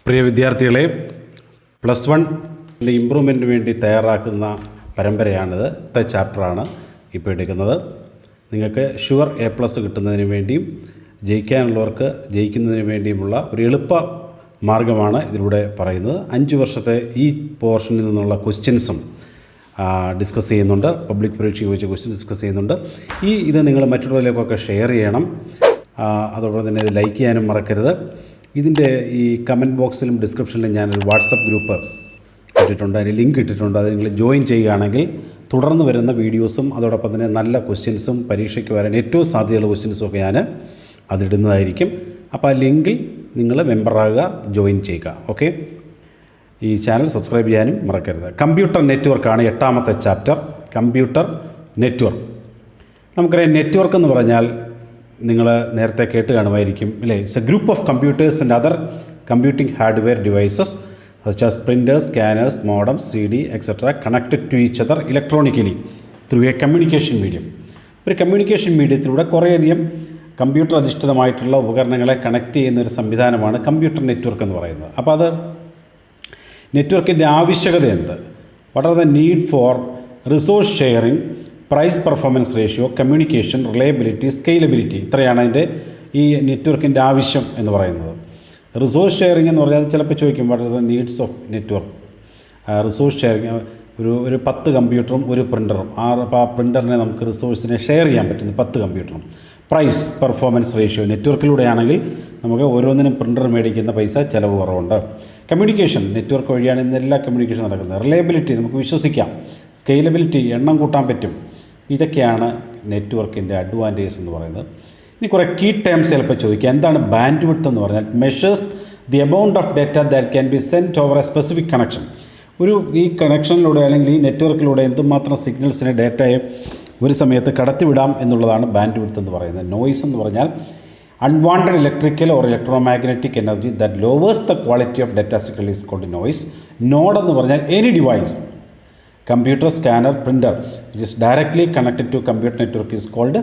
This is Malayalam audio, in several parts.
പ്രിയ വിദ്യാർത്ഥികളെ, +1 ഇമ്പ്രൂവ്മെൻറ്റിന് വേണ്ടി തയ്യാറാക്കുന്ന പരമ്പരയാണിത്. ചാപ്റ്ററാണ് ഇപ്പോൾ എടുക്കുന്നത്. നിങ്ങൾക്ക് ഷുവർ A+ കിട്ടുന്നതിന് വേണ്ടിയും ജയിക്കാനുള്ളവർക്ക് ജയിക്കുന്നതിന് വേണ്ടിയുമുള്ള ഒരു എളുപ്പ മാർഗ്ഗമാണ് ഇതിലൂടെ പറയുന്നത്. 5 വർഷത്തെ ഈ പോർഷനിൽ നിന്നുള്ള ക്വസ്റ്റ്യൻസും ഡിസ്കസ് ചെയ്യുന്നുണ്ട്. പബ്ലിക് പരീക്ഷയ്ക്ക് വെച്ച് ക്വസ്റ്റ്യൻ ഡിസ്കസ് ചെയ്യുന്നുണ്ട്. ഇത് നിങ്ങൾ മറ്റുള്ളവരിലേക്കൊക്കെ ഷെയർ ചെയ്യണം. അതോടൊപ്പം തന്നെ ഇത് ലൈക്ക് ചെയ്യാനും മറക്കരുത്. ഇതിൻ്റെ ഈ കമൻറ്റ് ബോക്സിലും ഡിസ്ക്രിപ്ഷനിലും ഞാനൊരു വാട്സപ്പ് ഗ്രൂപ്പ് ഇട്ടിട്ടുണ്ട്, അതിന് ലിങ്ക് ഇട്ടിട്ടുണ്ട്. അത് നിങ്ങൾ ജോയിൻ ചെയ്യുകയാണെങ്കിൽ തുടർന്ന് വരുന്ന വീഡിയോസും അതോടൊപ്പം തന്നെ നല്ല ക്വസ്റ്റ്യൻസും പരീക്ഷയ്ക്ക് വരാൻ ഏറ്റവും സാധ്യതയുള്ള ക്വസ്റ്റ്യൻസും ഒക്കെ ഞാൻ അതിടുന്നതായിരിക്കും. അപ്പോൾ ആ ലിങ്കിൽ നിങ്ങൾ മെമ്പറാകുക, ജോയിൻ ചെയ്യുക. ഓക്കെ, ഈ ചാനൽ സബ്സ്ക്രൈബ് ചെയ്യാനും മറക്കരുത്. കമ്പ്യൂട്ടർ നെറ്റ്വർക്കാണ് 8ാമത്തെ ചാപ്റ്റർ. Computer network. നമുക്കറിയാം, നെറ്റ്വർക്ക് എന്ന് പറഞ്ഞാൽ നിങ്ങൾ നേരത്തെ കേട്ട് കാണുമായിരിക്കും അല്ലേ? It's a group of computers and other computing hardware devices such as printers, scanners, modems, CD etcetera connected to each other electronically through a communication medium. ഒരു കമ്മ്യൂണിക്കേഷൻ മീഡിയത്തിലൂടെ കുറേയധികം കമ്പ്യൂട്ടർ അധിഷ്ഠിതമായിട്ടുള്ള ഉപകരണങ്ങളെ കണക്ട് ചെയ്യുന്ന ഒരു സംവിധാനമാണ് കമ്പ്യൂട്ടർ നെറ്റ്വർക്ക് എന്ന് പറയുന്നത്. അപ്പോൾ അത് നെറ്റ്വർക്കിൻ്റെ ആവശ്യകത എന്ത്? What are the need for resource sharing, price performance ratio, communication, reliability, scalability. ഇത്രയാണ് അതിൻ്റെ ഈ നെറ്റ്വർക്കിൻ്റെ ആവശ്യം എന്ന് പറയുന്നത്. റിസോഴ്സ് ഷെയറിംഗ് എന്ന് പറഞ്ഞാൽ ചിലപ്പോൾ ചോദിക്കും, what are the needs of network. Resource sharing ഒരു 10 കമ്പ്യൂട്ടറും ഒരു പ്രിൻ്ററും, അപ്പോൾ ആ പ്രിൻ്ററിനെ നമുക്ക് റിസോഴ്സിനെ ഷെയർ ചെയ്യാൻ പറ്റുന്നു 10 കമ്പ്യൂട്ടറും. പ്രൈസ് പെർഫോമൻസ് റേഷ്യോ, നെറ്റ്വർക്കിലൂടെയാണെങ്കിൽ നമുക്ക് ഓരോന്നിനും പ്രിൻ്റർ മേടിക്കുന്ന പൈസ ചിലവ് കുറവുണ്ട്. കമ്മ്യൂണിക്കേഷൻ, നെറ്റ്വർക്ക് വഴിയാണ് ഇന്ന് എല്ലാ കമ്മ്യൂണിക്കേഷൻ നടക്കുന്നത്. റിലയബിലിറ്റി, നമുക്ക് വിശ്വസിക്കാം. സ്കെയിലബിലിറ്റി, എണ്ണം കൂട്ടാൻ പറ്റും. ഇതൊക്കെയാണ് നെറ്റ്വർക്കിൻ്റെ അഡ്വാൻറ്റേജ് എന്ന് പറയുന്നത്. ഇനി കുറേ കീ ടേംസ് ചിലപ്പോൾ ചോദിക്കുക. എന്താണ് ബാൻഡ് വിഡ്ത്ത് എന്ന് പറഞ്ഞാൽ? Measures the amount of data that can be sent over a specific connection. ഈ കണക്ഷനിലൂടെ അല്ലെങ്കിൽ ഈ നെറ്റ്വർക്കിലൂടെ എന്തുമാത്രം സിഗ്നൽസിനെ, ഡാറ്റയെ ഒരു സമയത്ത് കടത്തിവിടാം എന്നുള്ളതാണ് ബാൻഡ് വിഡ്ത്ത് എന്ന് പറയുന്നത്. നോയ്സ് എന്ന് പറഞ്ഞാൽ unwanted electrical or electromagnetic energy that lowers the quality of data signal is called noise. Node എന്ന് പറഞ്ഞാൽ any device, computer, scanner, printer which is directly connected to computer network is called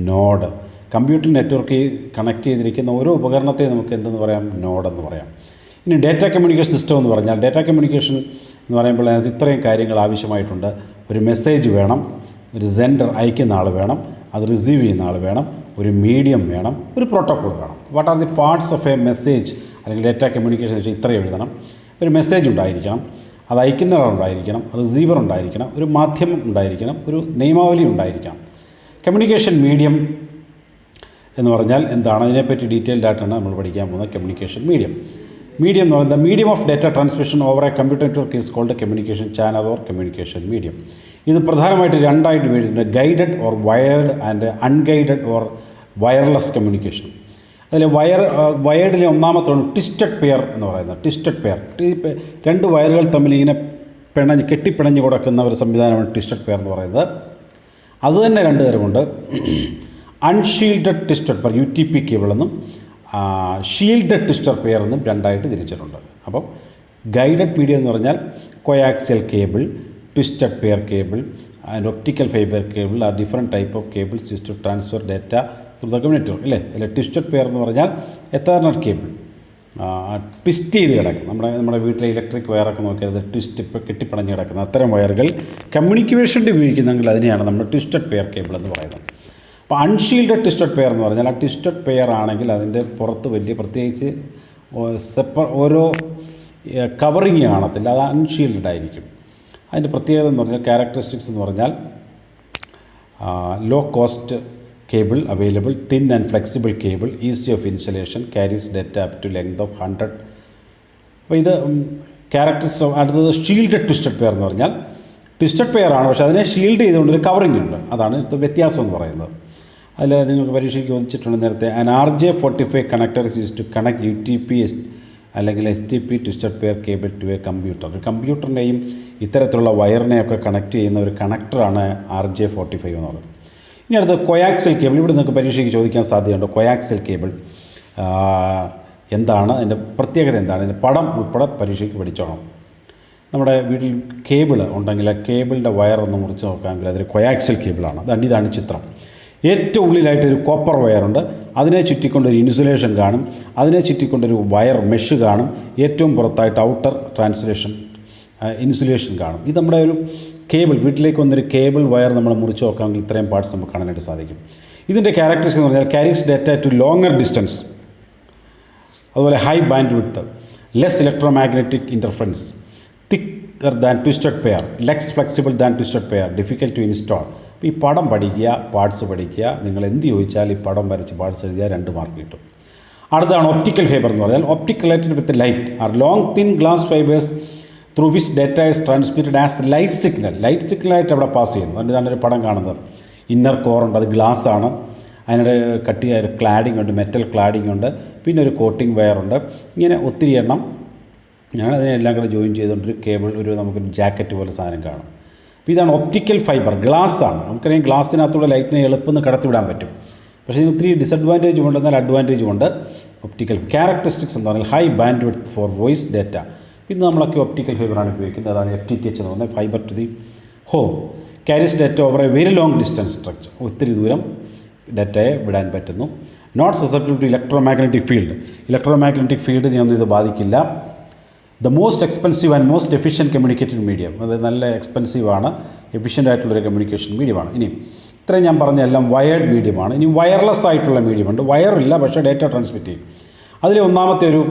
node. Computer network connect ചെയ്തിരിക്കുന്ന ഓരോ ഉപകരണത്തെ നമുക്ക് എന്തെന്ന് പറയാം? നോഡെന്ന് പറയാം. ഇനി ഡാറ്റ കമ്മ്യൂണിക്കേഷൻ സിസ്റ്റം എന്ന് പറഞ്ഞാൽ, ഡാറ്റ കമ്മ്യൂണിക്കേഷൻ എന്ന് പറയുമ്പോൾ അതിനകത്ത് ഇത്രയും കാര്യങ്ങൾ ആവശ്യമായിട്ടുണ്ട്. ഒരു മെസ്സേജ് വേണം, ഒരു സെൻഡർ അയക്കുന്ന ആൾ വേണം, അത് റിസീവ് ചെയ്യുന്ന ആൾ വേണം, ഒരു മീഡിയം വേണം, ഒരു പ്രോട്ടോക്കോൾ വേണം. What are the parts of A message അല്ലെങ്കിൽ ഡാറ്റ കമ്മ്യൂണിക്കേഷൻ വെച്ചാൽ ഇത്രയും എഴുതണം. ഒരു മെസ്സേജ് ഉണ്ടായിരിക്കണം, അത് അയക്കുന്ന ആളുണ്ടായിരിക്കണം, റിസീവർ ഉണ്ടായിരിക്കണം, ഒരു മാധ്യമം ഉണ്ടായിരിക്കണം, ഒരു നിയമാവലി ഉണ്ടായിരിക്കണം. കമ്മ്യൂണിക്കേഷൻ മീഡിയം എന്ന് പറഞ്ഞാൽ എന്താണ്? അതിനെപ്പറ്റി ഡീറ്റെയിൽഡ് ആയിട്ടാണ് നമ്മൾ പഠിക്കാൻ പോകുന്നത്. കമ്മ്യൂണിക്കേഷൻ മീഡിയം എന്ന് പറയുന്നത് medium of data transmission over a computer network is called communication channel or communication medium. ഇത് പ്രധാനമായിട്ട് രണ്ടായിട്ട് വേണ്ടിയിട്ടുണ്ട്: guided or wired and unguided or wireless communication. അതിൽ വയർഡിലെ ഒന്നാമത്താണ് ട്വിസ്റ്റഡ് പെയർ എന്ന് പറയുന്നത്. ട്വിസ്റ്റഡ് പെയർ, 2 വയറുകൾ തമ്മിൽ ഇങ്ങനെ കെട്ടിപ്പിണഞ്ഞ് കൊടുക്കുന്ന ഒരു സംവിധാനമാണ് ട്വിസ്റ്റഡ് പെയർ എന്ന് പറയുന്നത്. അതുതന്നെ 2 തരമുണ്ട്. Unshielded twisted pair, UTP cable എന്നും ഷീൽഡഡ് ട്വിസ്റ്റഡ് പെയർ എന്നും 2ആയിട്ട് തിരിച്ചിട്ടുണ്ട്. അപ്പം ഗൈഡഡ് മീഡിയം എന്ന് പറഞ്ഞാൽ coaxial cable, twisted pair cable and optical fibre cable are different type of cables use to transfer data through the network അല്ലേ. അതിൽ ട്വിസ്റ്റഡ് പെയർ എന്ന് പറഞ്ഞാൽ എത്തർനെറ്റ് കേബിൾ, ട്വിസ്റ്റ് ചെയ്ത് കിടക്കും. നമ്മുടെ വീട്ടിലെ ഇലക്ട്രിക് വയറൊക്കെ നോക്കിയാൽ അത് കെട്ടിപ്പണഞ്ഞ് കിടക്കുന്ന അത്തരം വയറുകൾ കമ്മ്യൂണിക്കേഷൻ്റെ ഉപയോഗിക്കുന്നെങ്കിൽ അതിനെയാണ് നമ്മൾ ട്വിസ്റ്റഡ് പെയർ കേബിൾ എന്ന് പറയുന്നത്. അപ്പോൾ അൺഷീൽഡഡ് ട്വിസ്റ്റഡ് പെയർ എന്ന് പറഞ്ഞാൽ, ആ ട്വിസ്റ്റഡ് പെയർ ആണെങ്കിൽ അതിൻ്റെ പുറത്ത് വലിയ പ്രത്യേകിച്ച് ഓരോ കവറിങ് കാണത്തില്ല, അത് അൺഷീൽഡഡ് ആയിരിക്കും. അതിൻ്റെ പ്രത്യേകത എന്ന് പറഞ്ഞാൽ, ക്യാരക്ടറിസ്റ്റിക്സ് എന്ന് പറഞ്ഞാൽ low cost cable available, thin and flexible cable, easy of installation, carries data up to length of 100. അപ്പോൾ ഇത് ക്യാരക്ടറിസ്റ്റിക്സ്. അടുത്തത് ഷീൽഡഡ് ട്വിസ്റ്റഡ് പെയർ എന്ന് പറഞ്ഞാൽ ട്വിസ്റ്റഡ് പെയർ ആണ്, പക്ഷേ അതിനെ ഷീൽഡ് ചെയ്തുകൊണ്ടൊരു കവറിങ് ഉണ്ട്. അതാണ് ഇത് വ്യത്യാസം എന്ന് പറയുന്നത്. അതിൽ നിങ്ങൾക്ക് പരീക്ഷയ്ക്ക് ചോദിച്ചിട്ടുണ്ട് നേരത്തെ. An RJ45 connector is to connect UTP അല്ലെങ്കിൽ STP twisted pair cable to a computer. ഒരു കമ്പ്യൂട്ടറിൻ്റെയും ഇത്തരത്തിലുള്ള വയറിനെയൊക്കെ കണക്ട് ചെയ്യുന്ന ഒരു കണക്ടറാണ് RJ45 എന്ന് പറയുന്നത്. ഇനി അടുത്ത് കൊയാക്സിയൽ കേബിൾ. ഇവിടെ നിങ്ങൾക്ക് പരീക്ഷയ്ക്ക് ചോദിക്കാൻ സാധ്യതയുണ്ട്. കൊയാക്സിയൽ കേബിൾ എന്താണ്, അതിൻ്റെ പ്രത്യേകത എന്താണ്? അതിൻ്റെ പടം ഉൾപ്പെടെ പരീക്ഷയ്ക്ക് പഠിച്ചോണം. നമ്മുടെ വീട്ടിൽ കേബിൾ ഉണ്ടെങ്കിൽ ആ കേബിളിൻ്റെ വയറൊന്ന് മുറിച്ച് നോക്കാമെങ്കിൽ അതൊരു കൊയാക്സിയൽ കേബിളാണ്. ഇതാണ് ചിത്രം. ഏറ്റവും ഉള്ളിലായിട്ടൊരു കോപ്പർ വയറുണ്ട്, അതിനെ ചുറ്റിക്കൊണ്ടൊരു ഇൻസുലേഷൻ കാണും, അതിനെ ചുറ്റിക്കൊണ്ടൊരു വയർ മെഷ് കാണും, ഏറ്റവും പുറത്തായിട്ട് ഔട്ടർ ഇൻസുലേഷൻ കാണും. ഇത് നമ്മുടെ ഒരു കേബിൾ, വീട്ടിലേക്ക് വന്നൊരു കേബിൾ വയർ നമ്മൾ മുറിച്ച് നോക്കാമെങ്കിൽ ഇത്രയും പാർട്സ് നമുക്ക് കാണാനായിട്ട് സാധിക്കും. ഇതിൻ്റെ ക്യാരക്ടറിസ്റ്റിക്സ് എന്ന് പറഞ്ഞാൽ carries data to longer distance, അതുപോലെ high bandwidth, less electromagnetic interference, thicker than twisted pair, less flexible than twisted pair, difficult to install. അപ്പോൾ ഈ പടം പഠിക്കുക, പാർട്സ് പഠിക്കുക. നിങ്ങൾ എന്ത് ചോദിച്ചാൽ ഈ പടം വരച്ച് പാർട്സ് എഴുതിയാൽ 2 മാർക്ക് കിട്ടും. അടുത്താണ് ഒപ്റ്റിക്കൽ ഫൈബർ എന്ന് പറഞ്ഞാൽ optic related with light are long thin glass fibres through which data is transmitted as light signal. Light സിഗ്നലായിട്ട് അവിടെ പാസ് ചെയ്യുന്നു. അതുകൊണ്ട് ഇതാണ് പടം കാണുന്നത്. ഇന്നർ കോറുണ്ട്, അത് ഗ്ലാസ് ആണ്. അതിനൊരു കട്ടിയായ ഒരു ക്ലാഡിംഗ് ഉണ്ട്, മെറ്റൽ ക്ലാഡിംഗ് ഉണ്ട്, പിന്നെ ഒരു കോട്ടിംഗ് വയറുണ്ട്. ഇങ്ങനെ ഒത്തിരി എണ്ണം ഞങ്ങളതിനെല്ലാം കൂടെ ജോയിൻ ചെയ്തുകൊണ്ടൊരു കേബിൾ, നമുക്കൊരു ജാക്കറ്റ് പോലെ സാധനം കാണും. അപ്പോൾ ഇതാണ് ഒപ്റ്റിക്കൽ ഫൈബർ. ഗ്ലാസ്സാണ്. നമുക്കറിയാം ഗ്ലാസ്സിനകത്തൂടെ ലൈറ്റിനെ എളുപ്പം കടത്തിവിടാൻ പറ്റും. പക്ഷേ ഇതിന് ഒത്തിരി ഡിസഡ്വാൻറ്റേജും ഉണ്ട്, എന്നാൽ അഡ്വാൻറ്റേജും ഉണ്ട്. ഒപ്റ്റിക്കൽ ക്യാരക്ടറിസ്റ്റിക്സ് എന്ന് പറഞ്ഞാൽ high bandwidth for voice data. ഇന്ന് നമ്മളൊക്കെ ഒപ്റ്റിക്കൽ ഫൈബറാണ് ഉപയോഗിക്കുന്നത്. അതാണ് FTTH എന്ന് പറഞ്ഞാൽ fibre to the home. Carries data over a very long distance structure. ഒത്തിരി ദൂരം ഡാറ്റയെ വിടാൻ പറ്റുന്നു. Not susceptible to electromagnetic field. Electromagnetic ഫീൽഡിനെ ഒന്നും ഇത് ബാധിക്കില്ല. The most expensive and most efficient communicated medium. അത് നല്ല എക്സ്പെൻസീവാണ്, എഫിഷ്യൻ്റ് ആയിട്ടുള്ളൊരു കമ്മ്യൂണിക്കേഷൻ മീഡിയമാണ്. ഇനി ഇത്രയും ഞാൻ പറഞ്ഞ എല്ലാം വയേർഡ് മീഡിയമാണ്. ഇനി വയർലെസ് ആയിട്ടുള്ള മീഡിയമുണ്ട്. വയറില്ല, പക്ഷേ ഡാറ്റ ട്രാൻസ്മിറ്റ് ചെയ്യും. അതിൽ ഒന്നാമത്തെ ഒരു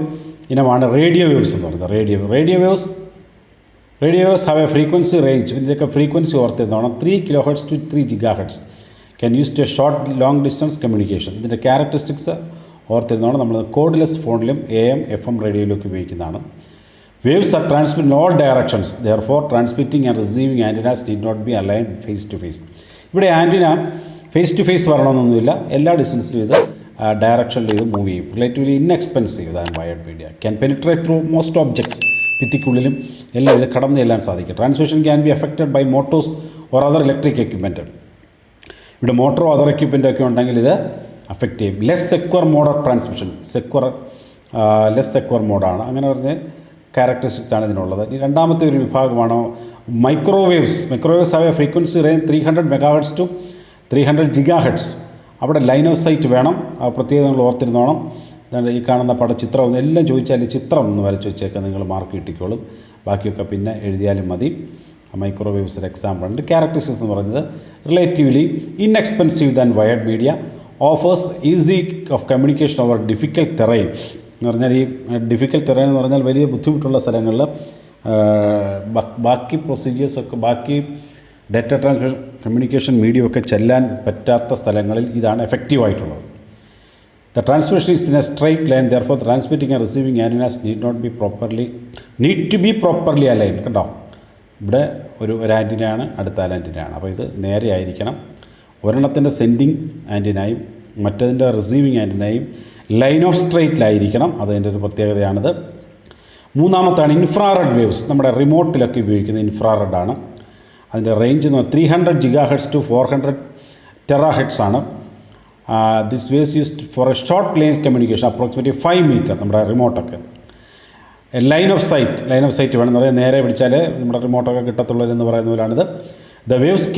ഇനമാണ് റേഡിയോ വേവ്സ് എന്ന് പറയുന്നത്. Radio waves have a frequency range. ഇതൊക്കെ ഫ്രീക്വൻസി ഓർത്തിരുന്നോണം. 3 kHz to 3 GHz can use to short long distance communication. ഇതിൻ്റെ ക്യാരക്ടറിസ്റ്റിക്സ് ഓർത്തിരുന്നോണം. നമ്മൾ കോഡ്ലെസ് ഫോണിലും AM FM റേഡിയോയിലൊക്കെ ഉപയോഗിക്കുന്നതാണ്. Waves are transmit in all directions. Therefore transmitting and receiving antennas need not be aligned face to face. ഇവിടെ ആൻറ്റിന ഫേസ് ടു ഫേസ് വരണമെന്നൊന്നുമില്ല. എല്ലാ ഡിസ്റ്റൻസിലും ഇത് ഡയറക്ഷനിൽ ഇത് മൂവ് ചെയ്യും. Relatively inexpensive than wired media. Can penetrate through most objects. ഭിത്തിക്കുള്ളിലും എല്ലാം ഇത് കടന്നു ചെല്ലാൻ സാധിക്കും. Transmission can be affected by motors or other electric equipment. ഇവിടെ മോട്ടറോ അതർ എക്യുപ്മെൻ്റ് ഒക്കെ ഉണ്ടെങ്കിൽ ഇത് അഫക്റ്റ് ചെയ്യും. Less secure mode of transmission. Less secure മോഡാണ്. അങ്ങനെ പറഞ്ഞ് ക്യാരക്ടറിസ്റ്റിക്സ് ആണ് ഇതിനുള്ളത്. ഈ രണ്ടാമത്തെ ഒരു വിഭാഗമാണ് microwaves. Microwaves have a frequency range 300 MHz to 300 GHz. അവിടെ ലൈൻ ഓഫ് സൈറ്റ് വേണം. ആ പ്രത്യേകത നിങ്ങൾ ഓർത്തിരുന്നോണം. ഈ കാണുന്ന ചിത്രം എല്ലാം ചോദിച്ചാൽ ഈ ചിത്രം ഒന്ന് വരച്ച് വെച്ചേക്കാൻ നിങ്ങൾ മാർക്ക് കിട്ടിക്കോളും. ബാക്കിയൊക്കെ പിന്നെ എഴുതിയാലും മതി. മൈക്രോവേവ്സിൻ്റെ എക്സാമ്പിളുണ്ട്. ക്യാരക്ടറിസ്റ്റിക്സ് എന്ന് പറയുന്നത് relatively inexpensive than wired media, offers easy of communication over difficult terrain. എന്ന് പറഞ്ഞാൽ ഈ ഡിഫിക്കൽട്ട് ടെറൈൻ എന്ന് പറഞ്ഞാൽ വലിയ ബുദ്ധിമുട്ടുള്ള സ്ഥലങ്ങളിൽ ബാക്കി പ്രൊസീജിയേഴ്സൊക്കെ, ബാക്കി ഡാറ്റ ട്രാൻസ്മിഷൻ കമ്മ്യൂണിക്കേഷൻ മീഡിയ ഒക്കെ ചെല്ലാൻ പറ്റാത്ത സ്ഥലങ്ങളിൽ ഇതാണ് എഫക്റ്റീവായിട്ടുള്ളത്. The transmission is in a straight line. Therefore transmitting and receiving antennas need to be properly align. കണ്ടോ, ഇവിടെ ഒരു ആൻറ്റിനയാണ്, അടുത്ത ആൻറ്റിനയാണ്. അപ്പോൾ ഇത് നേരെ ആയിരിക്കണം. ഒരെണ്ണത്തിൻ്റെ സെൻഡിങ് ആൻറ്റിനായും മറ്റതിൻ്റെ റിസീവിങ് ആൻറ്റിനായും ലൈൻ ഓഫ് സ്ട്രൈറ്റിലായിരിക്കണം. അതിൻ്റെ ഒരു പ്രത്യേകതയാണിത്. മൂന്നാമത്താണ് ഇൻഫ്രാറെഡ് വേവ്സ്. നമ്മുടെ റിമോട്ടിലൊക്കെ ഉപയോഗിക്കുന്ന ഇൻഫ്രാറെഡാണ്. അതിൻ്റെ റേഞ്ച് എന്ന് പറഞ്ഞാൽ 300 GHz to 400 THz ആണ്. This waves used for A short range communication approximately 5 meter. നമ്മുടെ റിമോട്ടൊക്കെ ലൈൻ ഓഫ് സൈറ്റ് വേണമെന്ന് പറയാം. നേരെ പിടിച്ചാൽ നമ്മുടെ റിമോട്ടൊക്കെ കിട്ടത്തുള്ളതെന്ന് പറയുന്ന പോലാണിത്. The waves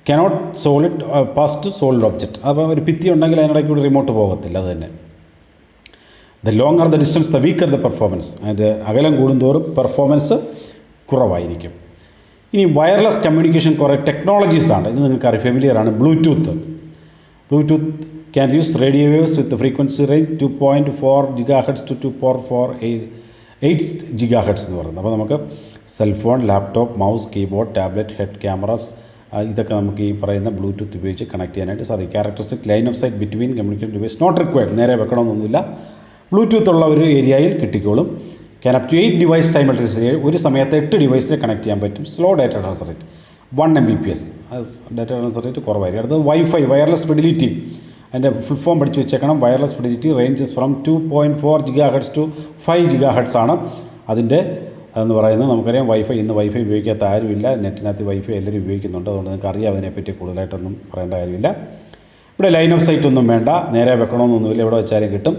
cannot solid pass to solid object. അപ്പോൾ ഒരു ഭിത്തി ഉണ്ടെങ്കിൽ അതിനിടയ്ക്ക് കൂടി റിമോട്ട് പോകത്തില്ല. അത് തന്നെ. The longer the distance the weaker the performance. അതിൻ്റെ അകലം കൂടുന്തോറും പെർഫോമൻസ് കുറവായിരിക്കും. ഇനി വയർലെസ് കമ്മ്യൂണിക്കേഷൻ കുറേ ടെക്നോളജീസാണ്. ഇത് നിങ്ങൾക്ക് ഫെമിലിയറാണ്. Bluetooth can use radio waves with frequency range 2.4 GHz to 2.48 GHz എന്ന് പറയുന്നത്. അപ്പോൾ നമുക്ക് cellphone, laptop, mouse, keyboard, tablet, head cameras ഇതൊക്കെ നമുക്ക് ഈ പറയുന്ന ബ്ലൂടൂത്ത് ഉപയോഗിച്ച് കണക്ട് ചെയ്യാനായിട്ട് സാധിക്കും. Characteristic line of sight between communication device not required. നേരെ വെക്കണമെന്നൊന്നുമില്ല. ബ്ലൂടൂത്ത് ഉള്ള ഒരു ഏരിയയിൽ കിട്ടിക്കോളും. Can up to 8 device simultaneously. ഒരു സമയത്ത് 8 ഡിവൈസിനെ കണക്ട് ചെയ്യാൻ പറ്റും. Slow data transfer rate 1 Mbps. Data transfer rate കുറവായിരിക്കും. അടുത്തത് വൈഫൈ, വയർലെസ് ഫിഡിലിറ്റി. അതിൻ്റെ ഫുൾ ഫോം പഠിച്ച് വെച്ചേക്കണം. Wireless fidelity ranges from 2.4 GHz to 5 GHz ആണ് അതിൻ്റെ അതെന്ന് പറയുന്നത്. നമുക്കറിയാം ഇന്ന് വൈഫൈ ഉപയോഗിക്കാത്ത ആരുമില്ല. നെറ്റിനകത്ത് വൈഫൈ എല്ലാവരും ഉപയോഗിക്കുന്നുണ്ട്. അതുകൊണ്ട് നിങ്ങൾക്ക് അറിയാം, അതിനെപ്പറ്റി കൂടുതലായിട്ടൊന്നും പറയേണ്ട കാര്യമില്ല. ഇവിടെ ലൈൻ ഓഫ് സൈറ്റ് ഒന്നും വേണ്ട. നേരെ വെക്കണമെന്നൊന്നുമില്ല. ഇവിടെ വെച്ചാലും കിട്ടും.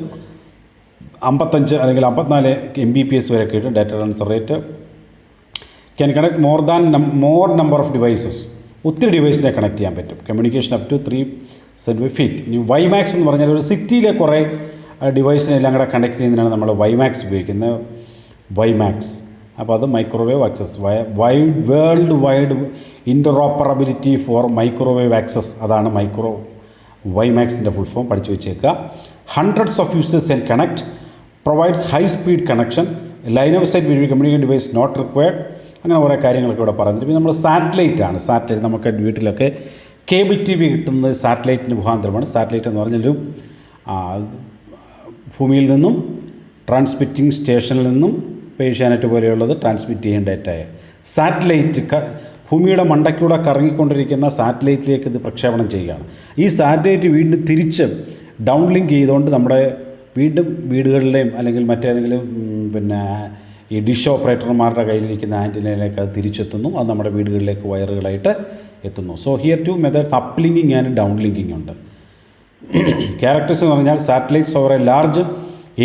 55 അല്ലെങ്കിൽ 54 Mbps വരെ കിട്ടും data transfer rate. Can connect more number of devices. ഒത്തിരി ഡിവൈസിനെ കണക്ട് ചെയ്യാൻ പറ്റും. Communication up to 375 feet. ഇനി വൈമാക്സ് എന്ന് പറഞ്ഞാൽ ഒരു സിറ്റിയിലെ കുറേ ഡിവൈസിനെ എല്ലാം കൂടെ കണക്ട് ചെയ്യുന്നതിനാണ് നമ്മൾ വൈമാക്സ് ഉപയോഗിക്കുന്നത്. വൈമാക്സ് അപ്പോൾ അത് microwave access, world wide interoperability for microwave access, അതാണ് വൈമാക്സിൻ്റെ ഫുൾ ഫോം പഠിച്ചു വെച്ചേക്കുക. Hundreds of users can connect, provides high speed connection, line of sight video communication device not required, അങ്ങനെ കുറേ കാര്യങ്ങളൊക്കെ ഇവിടെ പറയുന്നുണ്ട്. പിന്നെ നമ്മൾ സാറ്റലൈറ്റ് നമുക്ക് വീട്ടിലൊക്കെ കേബിൾ ടി വി കിട്ടുന്നത് സാറ്റലൈറ്റിന് മുഖാന്തരമാണ്. സാറ്റലൈറ്റ് എന്ന് പറഞ്ഞാൽ ഭൂമിയിൽ നിന്നും ട്രാൻസ്മിറ്റിംഗ് സ്റ്റേഷനിൽ നിന്നും ഏഷ്യാനെറ്റ് പോലെയുള്ളത് ട്രാൻസ്മിറ്റ് ചെയ്യേണ്ട ഡേറ്റയെ സാറ്റലൈറ്റ് ഭൂമിയുടെ മണ്ടയ്ക്കൂടെ കറങ്ങിക്കൊണ്ടിരിക്കുന്ന സാറ്റലൈറ്റിലേക്ക് ഇത് പ്രക്ഷേപണം ചെയ്യുകയാണ്. ഈ സാറ്റലൈറ്റ് വീണ്ടും തിരിച്ച് ഡൗൺ ലിങ്ക് ചെയ്തുകൊണ്ട് നമ്മുടെ വീണ്ടും വീടുകളിലെയും അല്ലെങ്കിൽ മറ്റേതെങ്കിലും ഈ ഡിഷ് ഓപ്പറേറ്റർമാരുടെ കയ്യിലിരിക്കുന്ന ആൻറ്റിനയിലേക്ക് അത് തിരിച്ചെത്തുന്നു. അത് നമ്മുടെ വീടുകളിലേക്ക് വയറുകളായിട്ട് എത്തുന്നു. So here two methods up linking and down linking ഉണ്ട്. ക്യാരക്ടേഴ്സ് എന്ന് പറഞ്ഞാൽ satellites over a large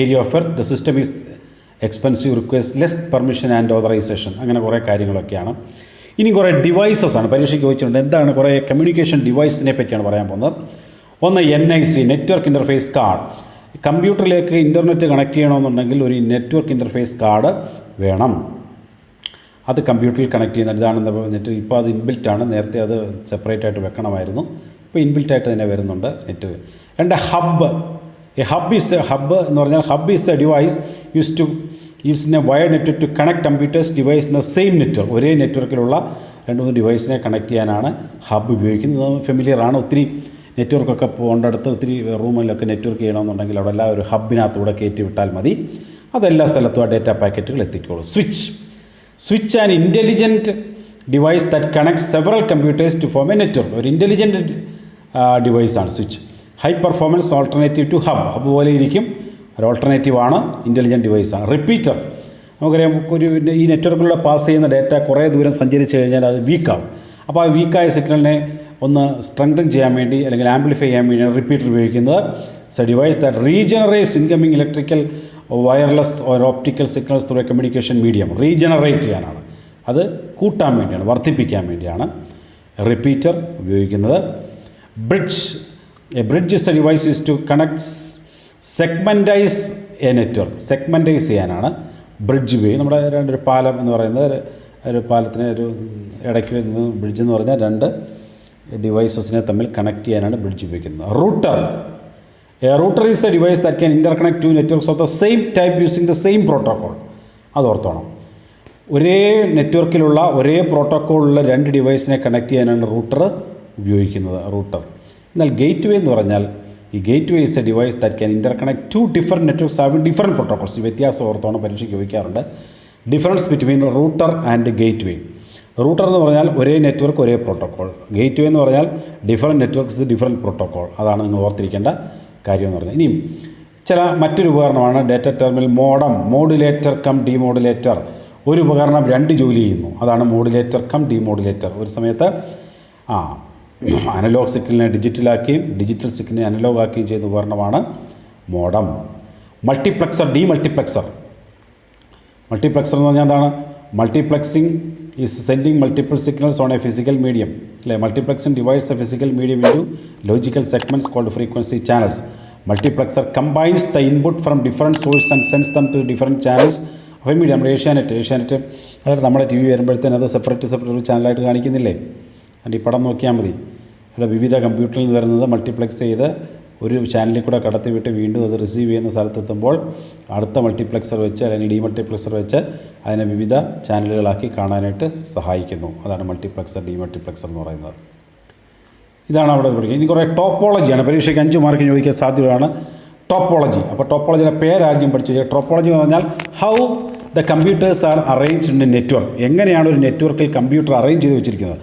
area of earth, the system is expensive, requires less permission and authorisation, അങ്ങനെ കുറേ കാര്യങ്ങളൊക്കെയാണ്. ഇനി കുറേ ഡിവൈസസ് ആണ് പരീക്ഷയ്ക്ക് ചോദിച്ചിട്ടുണ്ട്. എന്താണ് കുറേ കമ്മ്യൂണിക്കേഷൻ ഡിവൈസിനെ പറ്റിയാണ് പറയാൻ പോകുന്നത്. ഒന്ന് NIC, നെറ്റ്വർക്ക് ഇൻ്റർഫേസ് കാർഡ്. കമ്പ്യൂട്ടറിലേക്ക് ഇൻ്റർനെറ്റ് കണക്ട് ചെയ്യണമെന്നുണ്ടെങ്കിൽ ഒരു നെറ്റ്വർക്ക് ഇൻ്റർഫേസ് കാർഡ് വേണം. അത് കമ്പ്യൂട്ടറിൽ കണക്ട് ചെയ്യുന്നത് ഇതാണെന്ന് പറഞ്ഞിട്ട് ഇപ്പോൾ അത് ഇൻബിൽറ്റാണ്. നേരത്തെ അത് സെപ്പറേറ്റ് ആയിട്ട് വെക്കണമായിരുന്നു. ഇപ്പോൾ ഇൻബിൽറ്റായിട്ട് തന്നെ വരുന്നുണ്ട് നെറ്റ്. രണ്ട് ഹബ്ബ്. ഹബ്ബ് എന്ന് പറഞ്ഞാൽ hub is a device use a wired network to connect computers device in the same network. ഒരേ നെറ്റ്വർക്കിലുള്ള 2-3 ഡിവൈസിനെ കണക്ട് ചെയ്യാനാണ് ഹബ്ബ് ഉപയോഗിക്കുന്നത്. ഫെമിലിയറാണ്. ഒത്തിരി നെറ്റ്വർക്കൊക്കെ പോകേണ്ടടുത്ത് ഒത്തിരി റൂമിലൊക്കെ നെറ്റ്വർക്ക് ചെയ്യണമെന്നുണ്ടെങ്കിൽ അവിടെ എല്ലാം ഒരു ഹബ്ബിനകത്തൂടെ കയറ്റി വിട്ടാൽ മതി. അതെല്ലാ സ്ഥലത്തും ആ ഡേറ്റ പാക്കറ്റുകൾ എത്തിക്കോളൂ. Switch and intelligent device that connects several computers to form a network. ഒരു ഇൻ്റലിജൻറ്റ് ഡിവൈസാണ് switch. High performance alternative to hub പോലെ ഇരിക്കും. ഒരു ഓൾട്ടർനേറ്റീവാണ്, ഇൻ്റലിജൻറ്റ് ഡിവൈസാണ്. റിപ്പീറ്റർ നമുക്കറിയാം, ഈ നെറ്റ്വർക്കിലൂടെ പാസ് ചെയ്യുന്ന ഡേറ്റ കുറേ ദൂരം സഞ്ചരിച്ച് കഴിഞ്ഞാൽ അത് വീക്കാവും. അപ്പോൾ ആ വീക്കായ സിഗ്നലിനെ ഒന്ന് സ്ട്രെങ്തൻ ചെയ്യാൻ വേണ്ടി അല്ലെങ്കിൽ ആംപ്ലിഫൈ ചെയ്യാൻ വേണ്ടിയാണ് റിപ്പീറ്റർ ഉപയോഗിക്കുന്നത്. So device that regenerates incoming electrical wireless or optical signals through a communication medium. Regenerate ചെയ്യാനാണ്, അത് കൂട്ടാൻ വേണ്ടിയാണ്, വർദ്ധിപ്പിക്കാൻ വേണ്ടിയാണ് റിപ്പീറ്റർ ഉപയോഗിക്കുന്നത്. A bridge is a device is to connect segmentize a network. Segmentize ചെയ്യാനാണ് ബ്രിഡ്ജ് ഉപയോഗിക്കും. നമ്മുടെ ഒരു പാലം എന്ന് പറയുന്നത് ഒരു പാലത്തിന് ഒരു ഇടയ്ക്ക് നിന്ന് ബ്രിഡ്ജ് എന്ന് പറഞ്ഞാൽ 2 ഡിവൈസസിനെ തമ്മിൽ കണക്ട് ചെയ്യാനാണ് ബ്രിഡ്ജ് ഉപയോഗിക്കുന്നത്. Router is a device that can interconnect two networks of the same type using the same protocol. അത് ഓർത്തോണം. ഒരേ നെറ്റ്വർക്കിലുള്ള ഒരേ പ്രോട്ടോക്കോളുള്ള 2 ഡിവൈസിനെ കണക്ട് ചെയ്യാനാണ് റൂട്ടർ ഉപയോഗിക്കുന്നത്. എന്നാൽ ഗേറ്റ് വേ എന്ന് പറഞ്ഞാൽ ഈ gateway is a device that can interconnect 2 different networks having different protocols. ഈ വ്യത്യാസം ഓർത്തോണം, പരീക്ഷയ്ക്ക് ചോദിക്കാറുണ്ട്. Difference between router and gateway. Router എന്ന് പറഞ്ഞാൽ ഒരേ നെറ്റ്വർക്ക് ഒരേ പ്രോട്ടോക്കോൾ. ഗേറ്റ് വേ എന്ന് പറഞ്ഞാൽ ഡിഫറെൻറ്റ് നെറ്റ്വർക്ക്സ് ഡിഫറെൻറ്റ് പ്രോട്ടോക്കോൾ. അതാണ് നിങ്ങൾ ഓർത്തിരിക്കേണ്ട കാര്യം എന്ന് പറഞ്ഞാൽ. ഇനിയും മറ്റൊരു ഉപകരണമാണ് data terminal modem. Modulator cum demodulator. ഒരു ഉപകരണം 2 ജോലി ചെയ്യുന്നു. അതാണ് മോഡുലേറ്റർ കം ഡിമോഡുലേറ്റർ. ഒരു സമയത്ത് അനലോഗ് സിഗ്നലിനെ ഡിജിറ്റലാക്കുകയും ഡിജിറ്റൽ സിഗ്നലിനെ അനലോഗ് ആക്കുകയും ചെയ്യുന്ന ഉപകരണമാണ് മോഡം. മൾട്ടിപ്ലക്സർ, ഡീമൾട്ടിപ്ലക്സർ. മൾട്ടിപ്ലക്സർ എന്ന് പറഞ്ഞാൽ എന്താണ്? Multiplexing is sending multiple signals on a physical medium. അല്ലേ? Multiplexing divides a physical medium into logical segments called frequency channels. Multiplexer combines the input from different source and sends them to different channels. അപ്പോൾ മീഡിയം നമ്മുടെ ഏഷ്യാനെറ്റ് അതായത് നമ്മുടെ TV വരുമ്പോഴത്തേനും അത് സെപ്പറേറ്റ് ഒരു ചാനലായിട്ട് കാണിക്കുന്നില്ലേ? അതിൻ്റെ ഈ പടം നോക്കിയാൽ മതി. ഇവിടെ വിവിധ കമ്പ്യൂട്ടറിൽ നിന്ന് വരുന്നത് മൾട്ടിപ്ലക്സ് ചെയ്ത് ഒരു ചാനലിൽ കൂടെ കടത്തിവിട്ട് വീണ്ടും അത് റിസീവ് ചെയ്യുന്ന സ്ഥലത്തെത്തുമ്പോൾ അടുത്ത മൾട്ടിപ്ലക്സർ വെച്ച് അല്ലെങ്കിൽ ഡീമൾട്ടിപ്ലക്സർ വെച്ച് അതിനെ വിവിധ ചാനലുകളാക്കി കാണാനായിട്ട് സഹായിക്കുന്നു. അതാണ് മൾട്ടിപ്ലക്സർ, ഡീമൾട്ടിപ്ലക്സർ എന്ന് പറയുന്നത്. ഇതാണ് അവിടെ പഠിക്കുക. ഇനി കുറേ ടോപ്പോളജിയാണ്. പരീക്ഷയ്ക്ക് 5 മാർക്കിന് ചോദിക്കാൻ സാധ്യതയാണ് ടോപ്പോളജി. അപ്പോൾ ടോപ്പോളജിയുടെ പേരാദ്യം പഠിച്ചു. ടോപ്പോളജി എന്ന് പറഞ്ഞാൽ how the computers are arranged in a network. എങ്ങനെയാണ് ഒരു നെറ്റ്വർക്കിൽ കമ്പ്യൂട്ടർ അറേഞ്ച് ചെയ്ത് വെച്ചിരിക്കുന്നത്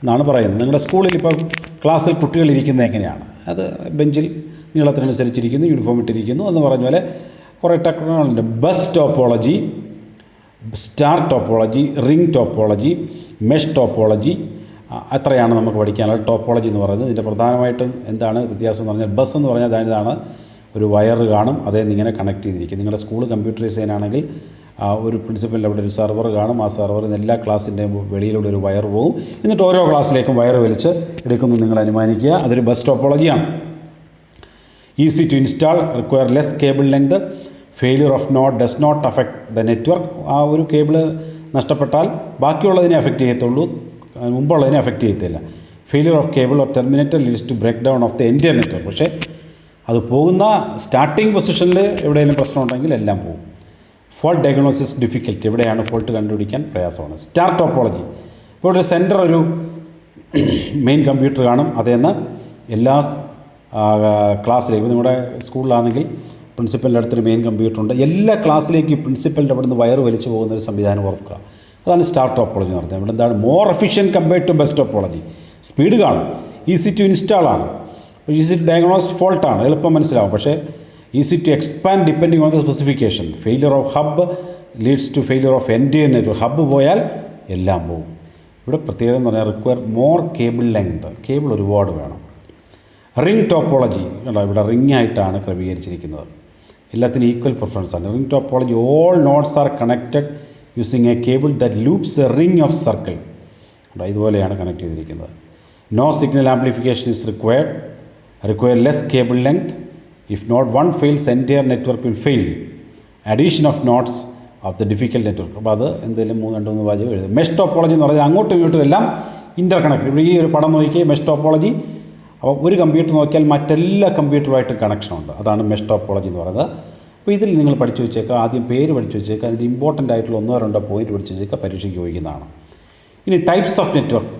എന്നാണ് പറയുന്നത്. നിങ്ങളുടെ സ്കൂളിൽ ഇപ്പോൾ ക്ലാസ്സിൽ കുട്ടികളിരിക്കുന്നത് എങ്ങനെയാണ്? അത് ബെഞ്ചിൽ നീളത്തിനനുസരിച്ചിരിക്കുന്നു, യൂണിഫോം ഇട്ടിരിക്കുന്നു എന്ന് പറഞ്ഞ പോലെ കുറേ ടെക്നോളജി ഉണ്ട്. Bus topology, star topology, ring topology, mesh topology, അത്രയാണ് നമുക്ക് പഠിക്കാനുള്ളത് ടോപ്പോളജി എന്ന് പറയുന്നത്. ഇതിൻ്റെ പ്രധാനമായിട്ടും എന്താണ് വ്യത്യാസം എന്ന് പറഞ്ഞാൽ, ബസ് എന്ന് പറഞ്ഞാൽ ഇതാണ് ഒരു വയർ കാണും, അതേ ഇങ്ങനെ കണക്ട് ചെയ്തിരിക്കും. നിങ്ങളുടെ സ്കൂൾ കമ്പ്യൂട്ടറൈസ് ചെയ്യാനാണെങ്കിൽ ഒരു പ്രിൻസിപ്പലിൻ്റെ അവിടെ ഒരു സെർവർ കാണും. ആ സെർവറിൽ നിന്ന് എല്ലാ ക്ലാസ്സിൻ്റെയും വെളിയിലൂടെ ഒരു വയർ പോകും. എന്നിട്ട് ഓരോ ക്ലാസ്സിലേക്കും വയർ വലിച്ച് എടുക്കുന്നു നിങ്ങൾ അനുമാനിക്കുക. അതൊരു ബസ് ടോപ്പോളജിയാണ്. Easy to install, require less cable length, failure of node does not affect the network. ആ ഒരു കേബിള് നഷ്ടപ്പെട്ടാൽ ബാക്കിയുള്ളതിനെ അഫക്റ്റ് ചെയ്യത്തുള്ളൂ, മുമ്പുള്ളതിനെ അഫക്റ്റ് ചെയ്യത്തില്ല. Failure of cable or terminator leads to break down of the entire network. പക്ഷേ അത് പോകുന്ന സ്റ്റാർട്ടിംഗ് പൊസിഷനിൽ എവിടെയെങ്കിലും പ്രശ്നം ഉണ്ടെങ്കിൽ എല്ലാം പോകും. ഫോൾട്ട് ഡയഗ്നോസിസ് ഡിഫിക്കൽറ്റി, എവിടെയാണ് ഫോൾട്ട് കണ്ടുപിടിക്കാൻ പ്രയാസമാണ്. സ്റ്റാർ ടോപ്പോളജി, ഇപ്പോൾ ഒരു സെൻറ്റർ ഒരു മെയിൻ കമ്പ്യൂട്ടർ കാണും. അതേന്ന് എല്ലാ ക്ലാസ്സിലേക്കും, നിങ്ങളുടെ സ്കൂളിലാണെങ്കിൽ പ്രിൻസിപ്പലിൻ്റെ അടുത്തൊരു മെയിൻ കമ്പ്യൂട്ടർ ഉണ്ട്. എല്ലാ ക്ലാസ്സിലേക്കും ഈ പ്രിൻസിപ്പലിൻ്റെ അവിടെ നിന്ന് വയർ വലിച്ചു പോകുന്നൊരു സംവിധാനം ഓർക്കുക. അതാണ് സ്റ്റാർ ടോപ്പോളജി എന്ന് പറഞ്ഞത്. ഇവിടെ എന്താണ് more efficient compared to best topology. Speed കാണും, ഈസി ടു ഇൻസ്റ്റാൾ ആണ്, ഈസി ടു ഡയഗ്നോസ് ഫോൾട്ടാണ്, എളുപ്പം മനസ്സിലാവും. പക്ഷേ easy to expand depending on the specification. Failure of hub leads to failure of entire network. Hub പോയാൽ എല്ലാം പോകും. ഇവിടെ പ്രത്യേകത എന്ന് പറഞ്ഞാൽ require more cable length, cable ഒരുപാട് വേണം. റിംഗ് ടോപ്പോളജി കണ്ടോ, ഇവിടെ റിംഗ് ആയിട്ടാണ് ക്രമീകരിച്ചിരിക്കുന്നത്. എല്ലാത്തിനും ഈക്വൽ പ്രിഫറൻസ് ആണ്. Ring topology, all nodes are connected using a cable that loops a ring of circle. ഇതുപോലെയാണ് കണക്ട് ചെയ്തിരിക്കുന്നത്. No signal amplification is require less cable length. If node one fails entire network will fail. Addition of nodes of the difficult network. അപ്പോൾ അത് എന്തെങ്കിലും 2-3 വാചകം എഴുതും. മെഷ് ടോപ്പോളജി എന്ന് പറഞ്ഞാൽ അങ്ങോട്ടും ഇങ്ങോട്ടും എല്ലാം ഇൻ്റർ കണക്ട്. ഇവിടെ ഈ ഒരു പടം നോക്കിയേ, മെഷ് ടോപ്പോളജി. അപ്പോൾ ഒരു കമ്പ്യൂട്ടർ നോക്കിയാൽ മറ്റെല്ലാ കമ്പ്യൂട്ടറുമായിട്ടും കണക്ഷനുണ്ട്. അതാണ് മെഷ് ടോപ്പോളജി എന്ന് പറയുന്നത്. അപ്പോൾ ഇതിൽ നിങ്ങൾ പഠിച്ചു വെച്ചേക്കുക. ആദ്യം പേര് പഠിച്ചു വെച്ചേക്കുക. അതിൻ്റെ ഇമ്പോർട്ടൻ്റ് ആയിട്ടുള്ള 1-2 പോയിൻറ്റ് പഠിച്ചു വെച്ചേക്കുക. പരീക്ഷയ്ക്ക് ചോദിക്കുന്നതാണ്. ഇനി ടൈപ്സ് ഓഫ് നെറ്റ്വർക്ക്.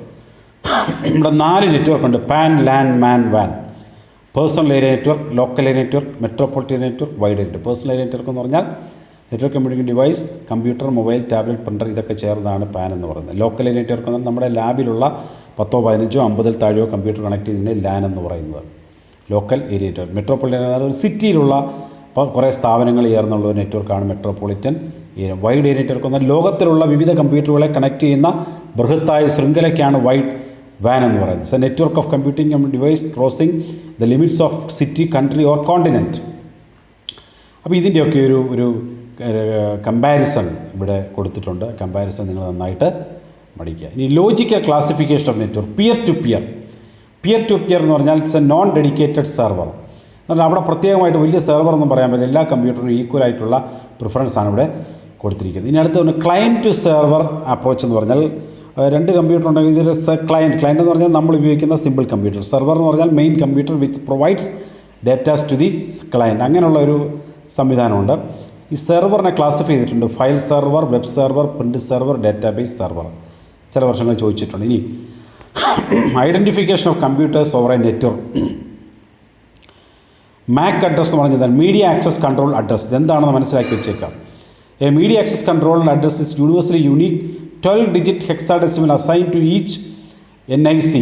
ഇവിടെ 4 നെറ്റ്വർക്ക് ഉണ്ട്. പാൻ, ലാൻ, മാൻ, വാൻ. Personal area network, local area network, metropolitan network, wide network. Personal area network എന്ന് പറഞ്ഞാൽ network computing device, computer, mobile, tablet, printer ഇതൊക്കെ ചേർന്നതാണ് പാൻ എന്ന് പറയുന്നത്. ലോക്കൽ ഏരിയ നെറ്റ്വർക്ക് എന്നാൽ നമ്മുടെ ലാബിലുള്ള 10, 15, 50 താഴെയോ കമ്പ്യൂട്ടർ കണക്ട് ചെയ്തതിനെ ലാൻ എന്ന് പറയുന്നത് ലോക്കൽ ഏരിയ നെറ്റ്വർക്ക്. മെട്രോപൊളിറ്റൻ ഒരു സിറ്റിയിലുള്ള കുറേ സ്ഥാപനങ്ങൾ ചേർന്നുള്ള ഒരു നെറ്റ്വർക്കാണ് metropolitan area. Wide area network എന്നാൽ ലോകത്തിലുള്ള വിവിധ കമ്പ്യൂട്ടറുകളെ കണക്ട് ചെയ്യുന്ന ബൃഹത്തായ ശൃംഖലയ്ക്കാണ് വൈഡ് വാൻ എന്ന് പറയുന്നത്. So network of computing device crossing the limits of city, country or continent. അപ്പോൾ ഇതിൻ്റെയൊക്കെ ഒരു കമ്പാരിസൺ ഇവിടെ കൊടുത്തിട്ടുണ്ട്. കമ്പാരിസൺ നിങ്ങൾ നന്നായിട്ട് പഠിക്കുക. ഇനി logical classification of network. Peer to peer എന്ന് പറഞ്ഞാൽ it's a non dedicated server. എന്നാൽ അവിടെ പ്രത്യേകമായിട്ട് വലിയ സെർവർ ഒന്നും പറയാൻ പറ്റില്ല. എല്ലാ കമ്പ്യൂട്ടറിനും ഈക്വൽ ആയിട്ടുള്ള പ്രിഫറൻസാണ് ഇവിടെ കൊടുത്തിരിക്കുന്നത്. ഇനി അടുത്ത ക്ലയൻറ്റ് ടു സെർവർ അപ്രോച്ച് എന്ന് പറഞ്ഞാൽ 2 കമ്പ്യൂട്ടർ ഉണ്ടെങ്കിൽ ഇതൊരു ക്ലയൻറ്റ് എന്ന് പറഞ്ഞാൽ നമ്മൾ ഉപയോഗിക്കുന്ന സിമ്പിൾ കമ്പ്യൂട്ടർ. സെർവർ എന്ന് പറഞ്ഞാൽ main computer which provides datas to the client. അങ്ങനെയുള്ള ഒരു സംവിധാനമുണ്ട്. ഈ സെർവറിനെ ക്ലാസിഫൈ ചെയ്തിട്ടുണ്ട്. File server, web server, print server, database server. ചില വർഷങ്ങൾ ചോദിച്ചിട്ടുണ്ട്. ഇനി identification of computers over a network. MAC address എന്ന് പറഞ്ഞാൽ മീഡിയ ആക്സസ് കൺട്രോൾ അഡ്രസ്. ഇതെന്താണെന്ന് മനസ്സിലാക്കി വെച്ചേക്കാം. A media access control address is universally unique 12-digit hexadecimal assigned to each NIC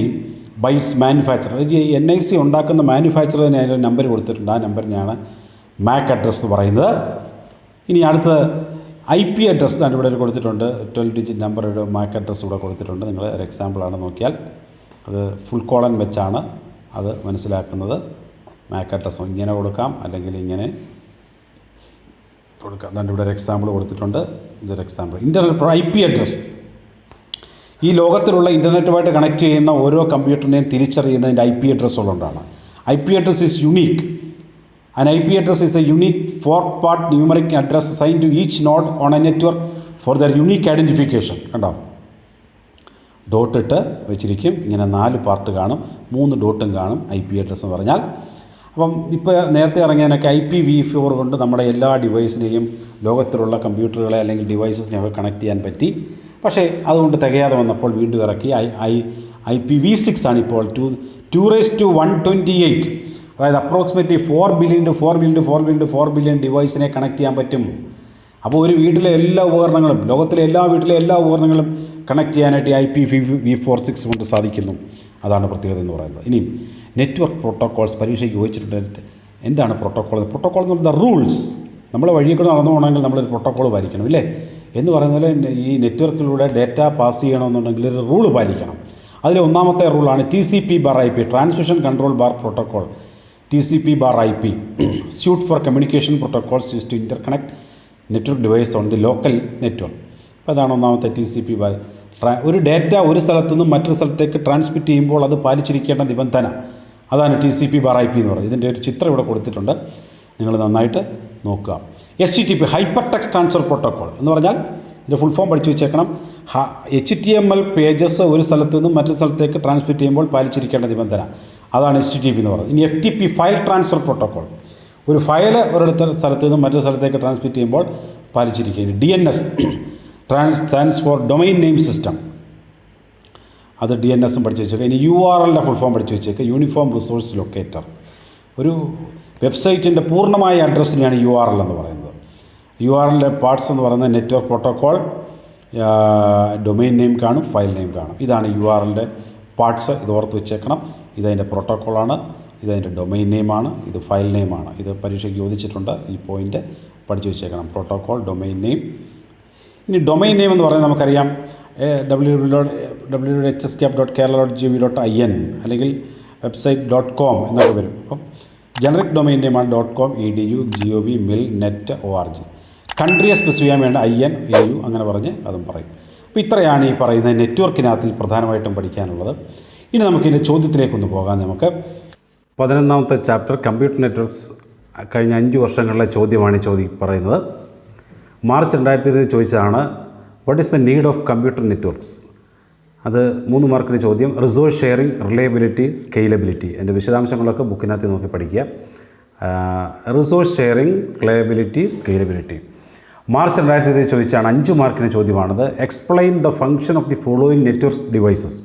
by its manufacturer. NIC ഉണ്ടാക്കുന്ന മാനുഫാക്ചറിന് അതിൻ്റെ നമ്പർ കൊടുത്തിട്ടുണ്ട്. ആ നമ്പറിനെയാണ് മാക് അഡ്രസ് എന്ന് പറയുന്നത്. ഇനി അടുത്ത് IP അഡ്രസ് ഇവിടെ കൊടുത്തിട്ടുണ്ട്. 12-digit നമ്പറുടെ മാക് അഡ്രസ് ഇവിടെ കൊടുത്തിട്ടുണ്ട്. നിങ്ങൾ ഒരു എക്സാമ്പിളാണ് നോക്കിയാൽ അത് ഫുൾ കോളൻ വെച്ചാണ് അത് മനസ്സിലാക്കുന്നത്. മാക് അഡ്രസ് ഇങ്ങനെ കൊടുക്കാം, അല്ലെങ്കിൽ ഇങ്ങനെ കൊടുക്കാം. അതുകൊണ്ട് ഇവിടെ ഒരു എക്സാമ്പിൾ കൊടുത്തിട്ടുണ്ട്. ഇതൊരു എക്സാമ്പിൾ. ഇൻ്റർനെറ്റ് IP അഡ്രസ് ഈ ലോകത്തിലുള്ള ഇൻ്റർനെറ്റുമായിട്ട് കണക്ട് ചെയ്യുന്ന ഓരോ കമ്പ്യൂട്ടറിനെയും തിരിച്ചറിയുന്നതിൻ്റെ IP അഡ്രസ് ഉള്ളതുകൊണ്ടാണ്. IP address is unique. An IP address is a unique 4-part numeric address assigned to each node on a network for their unique identification. കണ്ടോ, ഡോട്ട് ഇട്ട് വെച്ചിരിക്കും. ഇങ്ങനെ 4 പാർട്ട് കാണും, 3 ഡോട്ടും കാണും IP അഡ്രസ്സ് എന്ന് പറഞ്ഞാൽ. അപ്പം ഇപ്പോൾ നേരത്തെ ഇറങ്ങിയതിനൊക്കെ IPv4 കൊണ്ട് നമ്മുടെ എല്ലാ ഡിവൈസിനെയും ലോകത്തിലുള്ള കമ്പ്യൂട്ടറുകളെ അല്ലെങ്കിൽ ഡിവൈസസിനെയൊക്കെ കണക്ട് ചെയ്യാൻ പറ്റി. പക്ഷേ അതുകൊണ്ട് തികയാതെ വന്നപ്പോൾ വീണ്ടും ഇറക്കി IPv6 ആണ് ഇപ്പോൾ 2⁻128. അതായത് അപ്രോക്സിമേറ്റ്ലി 4 ബില്യൺ ഡിവൈസിനെ കണക്ട് ചെയ്യാൻ പറ്റും. അപ്പോൾ ഒരു വീട്ടിലെ എല്ലാ ഉപകരണങ്ങളും, ലോകത്തിലെ എല്ലാ വീട്ടിലെ എല്ലാ ഉപകരണങ്ങളും കണക്ട് ചെയ്യാനായിട്ട് IPv6 കൊണ്ട് സാധിക്കുന്നു. അതാണ് പ്രത്യേകത എന്ന് പറയുന്നത്. ഇനി നെറ്റ്വർക്ക് പ്രോട്ടോക്കോൾസ് പരീക്ഷയ്ക്ക് ചോദിച്ചിട്ടുണ്ട്. എന്താണ് പ്രോട്ടോക്കോൾ? പ്രോട്ടോക്കോൾ എന്ന് പറഞ്ഞാൽ റൂൾസ്. നമ്മൾ വഴിയെ കൂടെ നടന്നു പോകണമെങ്കിൽ നമ്മളൊരു പ്രോട്ടോക്കോൾ പാലിക്കണം, ഇല്ലേ? എന്ന് പറയുന്ന പോലെ ഈ നെറ്റ്വർക്കിലൂടെ ഡേറ്റ പാസ് ചെയ്യണമെന്നുണ്ടെങ്കിൽ ഒരു റൂൾ പാലിക്കണം. അതിൽ ഒന്നാമത്തെ റൂളാണ് TCP/IP, transmission control bar protocol. TCP/IP suite for communication protocols use to interconnect network device on the local network. അപ്പോൾ അതാണ് ഒന്നാമത്തെ TCP. ഒരു ഡേറ്റ ഒരു സ്ഥലത്തു നിന്നും മറ്റൊരു സ്ഥലത്തേക്ക് ട്രാൻസ്മിറ്റ് ചെയ്യുമ്പോൾ അത് പാലിച്ചിരിക്കേണ്ട നിബന്ധന, അതാണ് TCP/IP എന്ന് പറയുന്നത്. ഇതിൻ്റെ ഒരു ചിത്രം ഇവിടെ കൊടുത്തിട്ടുണ്ട്, നിങ്ങൾ നന്നായിട്ട് നോക്കുക. HTTP hyper text transfer protocol എന്ന് പറഞ്ഞാൽ ഇതിൻ്റെ ഫുൾ ഫോം പഠിച്ചു വെച്ചേക്കണം. HTML പേജസ് ഒരു സ്ഥലത്ത് നിന്നും മറ്റൊരു സ്ഥലത്തേക്ക് ട്രാൻസ്മിറ്റ് ചെയ്യുമ്പോൾ പാലിച്ചിരിക്കേണ്ട നിബന്ധന, അതാണ് HTTP എന്ന് പറയുന്നത്. ഇനി FTP ഫയൽ ട്രാൻസ്ഫർ പ്രോട്ടോക്കോൾ, ഒരു ഫയൽ ഒരിടത്ത് സ്ഥലത്ത് നിന്നും മറ്റൊരു സ്ഥലത്തേക്ക് ട്രാൻസ്മിറ്റ് ചെയ്യുമ്പോൾ പാലിച്ചിരിക്കുക. DNS stands for domain name system, അത് DNSും പഠിച്ചു വെച്ചേക്കുക. ഇനി URLൻ്റെ ഫുൾ ഫോം പഠിച്ചു വെച്ചേക്കുക, യൂണിഫോം റിസോഴ്സ് ലൊക്കേറ്റർ. ഒരു വെബ്സൈറ്റിൻ്റെ പൂർണ്ണമായ അഡ്രസ്സിനെയാണ് URL എന്ന് പറയുന്നത്. URLൻ്റെ പാർട്സ് എന്ന് പറയുന്നത് നെറ്റ്വർക്ക് പ്രോട്ടോക്കോൾ, ഡൊമൈൻ നെയിം കാണും, ഫയൽ നെയിം കാണും. ഇതാണ് URLൻ്റെ പാർട്സ്, ഇത് ഓർത്ത് വെച്ചേക്കണം. ഇതതിൻ്റെ പ്രോട്ടോക്കോളാണ്, ഇതതിൻ്റെ ഡൊമൈൻ നെയിമാണ്, ഇത് ഫയൽ നെയിമാണ്. ഇത് പരീക്ഷയ്ക്ക് ചോദിച്ചിട്ടുണ്ട്, ഈ പോയിൻ്റ് പഠിച്ചു വെച്ചേക്കണം. Protocol, domain name. ഇനി ഡൊമൈൻ നെയിം എന്ന് പറയുന്നത് നമുക്കറിയാം www.hscap.kerala.gov.in അല്ലെങ്കിൽ website.com എന്നൊക്കെ വരും. അപ്പം ജനറിക് ഡൊമൈൻ നെയിമാണ് .com, edu, gov, mil, net, org. കൺട്രിയെ സ്പെസിഫൈ ചെയ്യാൻ വേണ്ട IN, AU അങ്ങനെ പറഞ്ഞ് അതും പറയും. അപ്പോൾ ഇത്രയാണ് ഈ പറയുന്ന നെറ്റ്വർക്കിനകത്തിൽ പ്രധാനമായിട്ടും പഠിക്കാനുള്ളത്. ഇനി നമുക്കിതിൻ്റെ ചോദ്യത്തിലേക്കൊന്ന് പോകാം. നമുക്ക് 11ാമത്തെ ചാപ്റ്റർ കമ്പ്യൂട്ടർ നെറ്റ്വർക്ക്സ് കഴിഞ്ഞ 5 വർഷങ്ങളിലെ ചോദ്യമാണ് പറയുന്നത്. മാർച്ച് 2020 ചോദിച്ചതാണ് what is the need of computer networks. അത് 3 മാർക്കിൻ്റെ ചോദ്യം. Resource sharing, reliability, scalability. എൻ്റെ വിശദാംശങ്ങളൊക്കെ ബുക്കിനകത്ത് നോക്കി പഠിക്കുക. Resource sharing, reliability, scalability. March 2020 ചോദിച്ചാണ് 5 മാർക്കിൻ്റെ ചോദ്യമാണത്. Explain the function of the following network devices: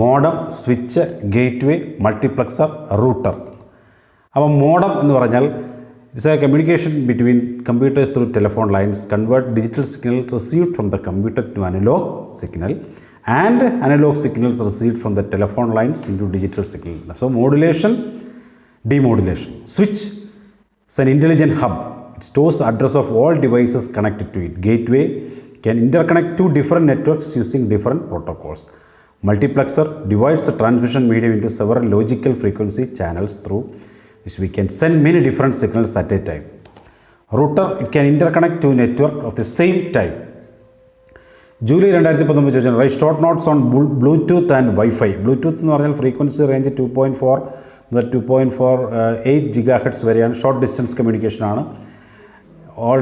modem, switch, gateway, multiplexer, router. അപ്പം മോഡം എന്ന് പറഞ്ഞാൽ it's a communication between computers through telephone lines, convert digital signal received from the computer to analog signal and analog signals received from the telephone lines into digital signal. So modulation, demodulation. Switch is an intelligent hub. It stores address of all devices connected to it. Gateway can interconnect 2 different networks using different protocols. Multiplexer divides the transmission medium into several logical frequency channels through which we can send many different signals at a time. Router, it can interconnect 2 networks of the same type. July 2019 ചോദിച്ചാൽ write short notes on Bluetooth and wifi. Bluetooth എന്ന് പറഞ്ഞാൽ ഫ്രീക്വൻസി റേഞ്ച് 2.4 മുതൽ 2.48 GHz വരെയാണ്. ഷോർട്ട് ഡിസ്റ്റൻസ് കമ്മ്യൂണിക്കേഷനാണ്. ഓൾ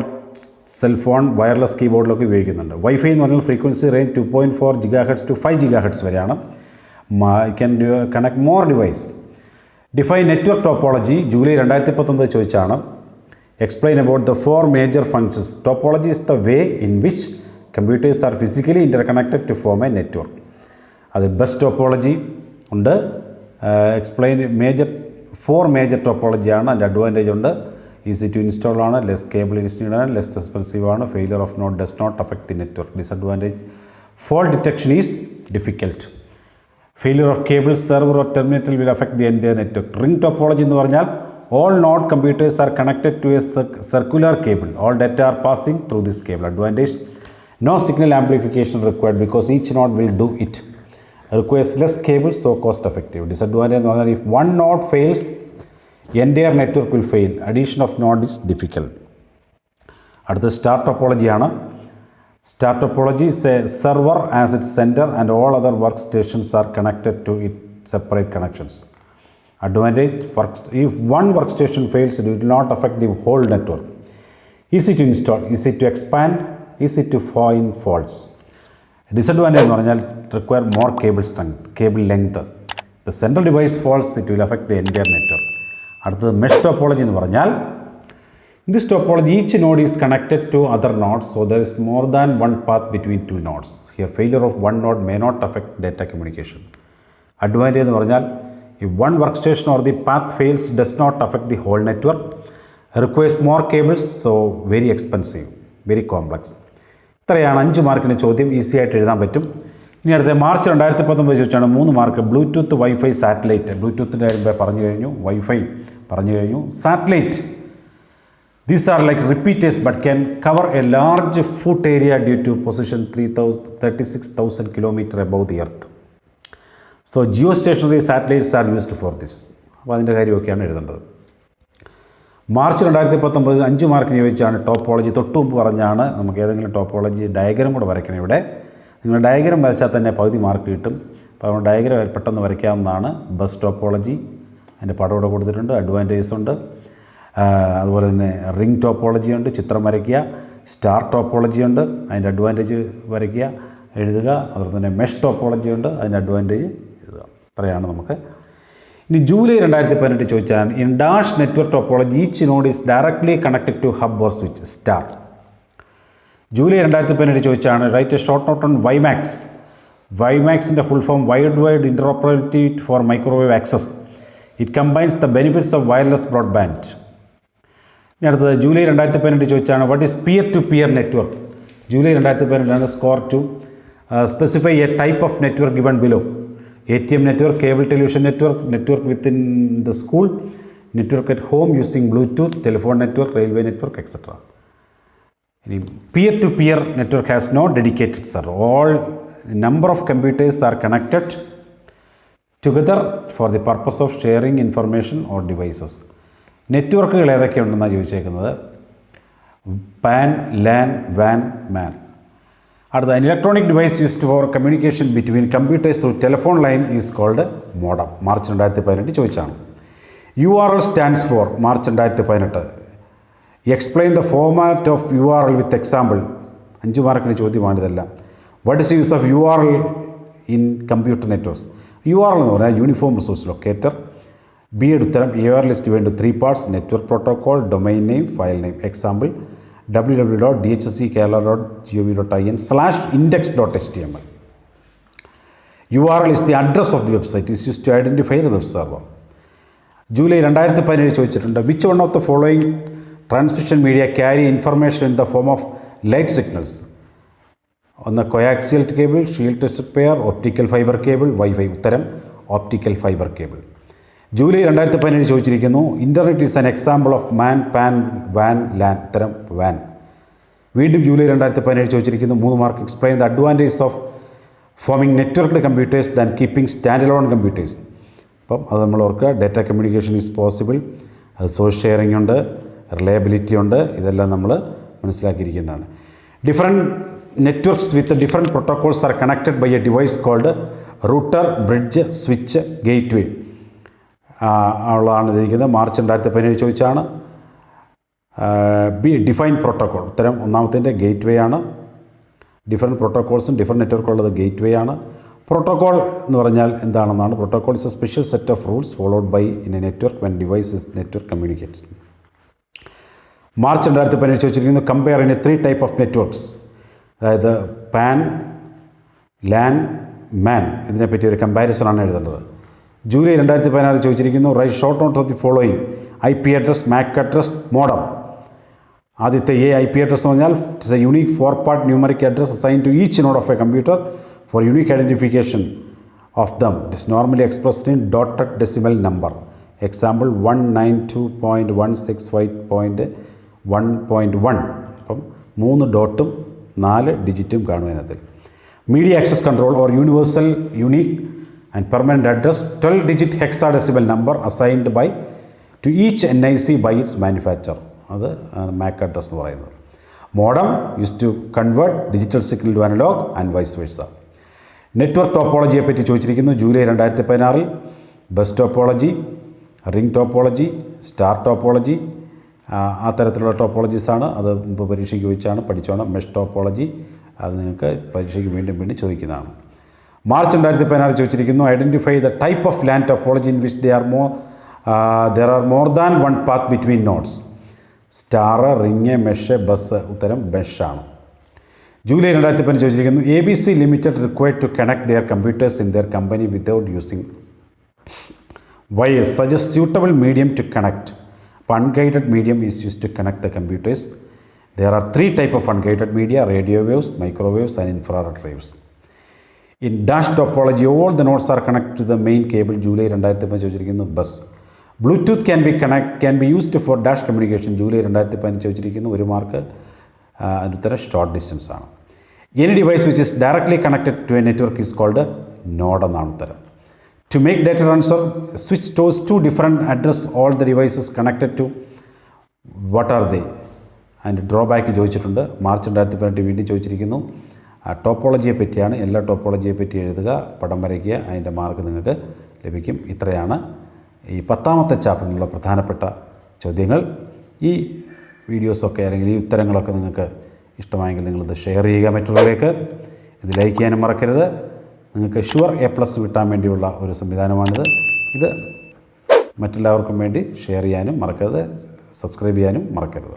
സെൽഫോൺ വയർലെസ് കീബോർഡിലൊക്കെ ഉപയോഗിക്കുന്നുണ്ട്. വൈഫൈ എന്ന് പറഞ്ഞാൽ frequency range 2.4 GHz to 5 GHz വരെയാണ്. Can connect more device. Define network topology July 2019 ചോദിച്ചാണ്. Explain about the 4 major functions. Topology is the way in which computers are physically interconnected to form a network. അത് ബസ് ടോപ്പോളജി ഉണ്ട്. എക്സ്പ്ലെയിൻ 4 മേജർ ടോപ്പോളജിയാണ്. അതിൻ്റെ അഡ്വാൻറ്റേജ് ഉണ്ട്. ഈസി ടു ഇൻസ്റ്റാൾ ആണ്, ലെസ് കേബിൾ ഇൻസ്റ്റീഡ് ആണ്, ലെസ് എക്സ്പെൻസീവ് ആണ്. Failure of node does not affect the network. Disadvantage fault detection is difficult. Failure of cable server or terminal will affect the entire network. Ring topology എന്ന് പറഞ്ഞാൽ all node computers are connected to a circular cable. All data are passing through this cable. Advantage: no signal amplification required because each node will do it. Requires less cable, so cost effective. Disadvantage: if one node fails, entire network will fail. Addition of node is difficult. അടുത്ത സ്റ്റാർ ടോപ്പോളജി ആണ്. Star topology is a server as its center and all other workstations are connected to it separate connections. Advantage: if one workstation fails, it will not affect the whole network. Easy to install, easy to expand, easy to find faults. Disadvantage എന്ന് പറഞ്ഞാൽ require more cable strength, cable length. The central device faults, it will affect the entire network. അടുത്തത് mesh topology എന്ന് പറഞ്ഞാൽ in this topology each node is connected to other nodes, so there is more than one path between 2 nodes. Here failure of one node may not affect data communication. Advantage എന്ന് പറഞ്ഞാൽ if one workstation or the path fails, does not affect the whole network. Requires more cables, so very expensive, very complex. ഇത്രയാണ് 5 മാർക്കിൻ്റെ ചോദ്യം. ഈസി ആയിട്ട് എഴുതാൻ പറ്റും. ഇനി അടുത്ത മാർച്ച് 2019 ചോദിച്ചാണ് 3 മാർക്ക്. Bluetooth, wifi, satellite. ബ്ലൂടൂത്തിൻ്റെ കാര്യം പറഞ്ഞു കഴിഞ്ഞു, വൈഫൈ പറഞ്ഞു കഴിഞ്ഞു. Satellite, these are like repeaters but can cover a large foot area due to position 36,000 km above the earth. So geostationary satellites are used for this. അപ്പോൾ അതിൻ്റെ കാര്യമൊക്കെയാണ് എഴുതേണ്ടത്. മാർച്ച് 2019 5 മാർക്കിന് ചോദിച്ചാണ് ടോപ്പോളജി. തൊട്ട് മുമ്പ് പറഞ്ഞാണ് നമുക്ക് ഏതെങ്കിലും ടോപ്പോളജി ഡയഗ്രം കൂടെ വരയ്ക്കണം. ഇവിടെ നിങ്ങൾ ഡയഗ്രം വരച്ചാൽ തന്നെ പകുതി മാർക്ക് കിട്ടും. അപ്പോൾ നമ്മൾ ഡയഗ്രം പെട്ടെന്ന് വരയ്ക്കാവുന്നതാണ്. ബസ് ടോപ്പോളജി അതിൻ്റെ പടം ഇവിടെ കൊടുത്തിട്ടുണ്ട്. അഡ്വാൻറ്റേജസ് ഉണ്ട്. അതുപോലെ തന്നെ റിംഗ് ടോപ്പോളജി ഉണ്ട്, ചിത്രം വരയ്ക്കുക. സ്റ്റാർ ടോപ്പോളജി ഉണ്ട്, അതിൻ്റെ അഡ്വാൻറ്റേജ് വരയ്ക്കുക, എഴുതുക. അതുപോലെ തന്നെ മെഷ് ടോപ്പോളജി ഉണ്ട്, അതിൻ്റെ അഡ്വാൻറ്റേജ് എഴുതുക. ഇത്രയാണ് നമുക്ക്. ഇനി ജൂലൈ 2018 ചോദിച്ചാൽ in dash network topology each node is directly connected to hub or switch. Star. July 2018 ചോദിച്ചാണ് write a short note on WiMAX. വൈമാക്സിൻ്റെ full form wide interoperability for microwave access. It combines the benefits of wireless broadband. ഇനി അടുത്തത് ജൂലൈ 2018 ചോദിച്ചാണ് what is peer to peer network. July 2018 score to specify a type of network given below. ATM network, cable television network, network within the school, network at home using Bluetooth, telephone network, railway network, etc. Peer-to-peer network has no dedicated server. All number of computers are connected together for the purpose of sharing information or devices. നെറ്റ്വർക്കുകൾ ഏതൊക്കെയുണ്ടെന്നാണ് ചോദിച്ചേക്കുന്നത്. പാൻ, ലാൻ, വാൻ, മാൻ. അടുത്ത electronic device used for communication between computers through telephone line is called modem. March 2018 ചോദിച്ചാണ്. URL stands for. March 2018. Explain the format of URL with example. 5 മാർക്കിന് ചോദ്യമാണിതെല്ലാം. What is use of URL in computer networks. URL എന്ന് പറഞ്ഞാൽ യൂണിഫോം റിസോഴ്സ് ലൊക്കേറ്റർ. B ഉത്തരം. URL is divided into 3 parts: network protocol, domain name, file name. Example: www.dhsckerala.gov.in/index.html. URL is the address of the website. It is used to identify the web server. July 2017 ചോദിച്ചിട്ടുണ്ട്. Which one of the following transmission media carry information in the form of light signals. ഒന്ന് coaxial cable, shield tested pair, optical fibre cable, wifi. ഉത്തരം optical fibre cable. July 2017 ചോദിച്ചിരിക്കുന്നു. Internet is an example of man, pan, van, LAN. ഉത്തരം വാൻ. വീണ്ടും July 2017 ചോദിച്ചിരിക്കുന്നു. 3 mark. Explain the advantage of foaming networked computers than keeping stand alone computers. അപ്പം അത് നമ്മൾ ഓർക്കുക. Data communication is possible. അത് സോഴ്സ് ഷെയറിംഗ് ഉണ്ട്, റിലയബിലിറ്റി ഉണ്ട്. ഇതെല്ലാം നമ്മൾ മനസ്സിലാക്കിയിരിക്കേണ്ടതാണ്. Different networks with different protocols are connected by a device called router, bridge, switch, gateway ഉള്ളതാണ് ഇതിരിക്കുന്നത്. മാർച്ച് 2017 ചോദിച്ചാണ്. Define protocol. ഉത്തരം ഒന്നാമത്തിൻ്റെ ഗേറ്റ് വേ ആണ്. ഡിഫറെൻറ്റ് പ്രോട്ടോക്കോൾസും ഡിഫറെൻറ്റ് നെറ്റ്വർക്ക് ഉള്ളത് ഗേറ്റ് വേ ആണ്. പ്രോട്ടോക്കോൾ എന്ന് പറഞ്ഞാൽ എന്താണെന്നാണ്. Protocol is a special set of rules followed by in a network when device is network communicates. March 2017 ചോദിച്ചിരിക്കുന്നു. Compare in a 3 type of networks. അതായത് പാൻ, ലാൻ, മാൻ. ഇതിനെപ്പറ്റി ഒരു കമ്പാരിസണാണ് എഴുതേണ്ടത്. ജൂലൈ 2016 ചോദിച്ചിരിക്കുന്നു. Write short note of the following. IP address, MAC address, modem. ആദ്യത്തെ IP അഡ്രസ് എന്ന് പറഞ്ഞാൽ it's a unique 4-part numeric address assign to each node of a computer for unique identification of them. It is normally expressed in dotted decimal number. Example 192.168.1.1. അപ്പം 3 ഡോട്ടും 4 ഡിജിറ്റും കാണും അതിനകത്ത്. Media access control or universal unique and permanent address 12-digit hexadecimal number assigned to each NIC by its manufacturer. അത് MAC അഡ്രസ് എന്ന് പറയുന്നത്. Modem use to convert digital signal to analog and vice versa. Network ടോപ്പോളജിയെ പറ്റി ചോദിച്ചിരിക്കുന്നു. July 2016 bus topology, ring topology, star topology, ആ തരത്തിലുള്ള ടോപ്പോളജീസാണ്. അത് ഇപ്പോൾ പരീക്ഷയ്ക്ക് ചോദിച്ചാണ്, പഠിച്ചോണം. മെഷ് ടോപ്പോളജി അത് നിങ്ങൾക്ക് പരീക്ഷയ്ക്ക് വീണ്ടും ചോദിക്കുന്നതാണ്. മാർച്ച് 2016 ചോദിച്ചിരിക്കുന്നു. Identify the type of LAN topology in which there are more than 1 path between nodes. Star, ring, mesh, bus. ഉത്തരം മെഷാണ്. ജൂലൈ 2015 ചോദിച്ചിരിക്കുന്നു. ABC limited required to connect their computers in their company without using wires suggest suitable medium to connect. അപ്പോൾ unguided medium is use to connect the computers. There are 3 type of unguided media: radio waves, microwaves and infrared waves. In dash topology, all the nodes are connected to the main cable. July 2015 ചോദിച്ചിരിക്കുന്നു. Bus. Bluetooth can be used for dash communication. July 2015 ചോദിച്ചിരിക്കുന്നു. 1 മാർക്ക്. അതിനുത്തരം ഷോർട്ട് ഡിസ്റ്റൻസ് ആണ്. Any device which is directly connected to a network is called a node എന്നാണ് ഉത്തരം. To make data transfer, switch stores 2 different address all the devices connected to what are they, അതിൻ്റെ ഡ്രോബാക്ക് ചോദിച്ചിട്ടുണ്ട്. മാർച്ച് 2018 വീണ്ടും ചോദിച്ചിരിക്കുന്നു. ടോപ്പോളജിയെ പറ്റിയാണ്. എല്ലാ ടോപ്പോളജിയെ പറ്റി എഴുതുക, പടം വരയ്ക്കുക, അതിൻ്റെ മാർക്ക് നിങ്ങൾക്ക് ലഭിക്കും. ഇത്രയാണ് ഈ 10ാമത്തെ ചാപ്റ്ററിനുള്ള പ്രധാനപ്പെട്ട ചോദ്യങ്ങൾ. ഈ വീഡിയോസൊക്കെ അല്ലെങ്കിൽ ഈ ഉത്തരങ്ങളൊക്കെ നിങ്ങൾക്ക് ഇഷ്ടമായെങ്കിൽ നിങ്ങളിത് ഷെയർ ചെയ്യുക മറ്റുള്ളവരേക്ക്. ഇത് ലൈക്ക് ചെയ്യാനും മറക്കരുത്. നിങ്ങൾക്ക് ഷുവർ A+ കിട്ടാൻ വേണ്ടിയുള്ള ഒരു സംവിധാനമാണിത്. ഇത് മറ്റെല്ലാവർക്കും വേണ്ടി ഷെയർ ചെയ്യാനും മറക്കരുത്, സബ്സ്ക്രൈബ് ചെയ്യാനും മറക്കരുത്.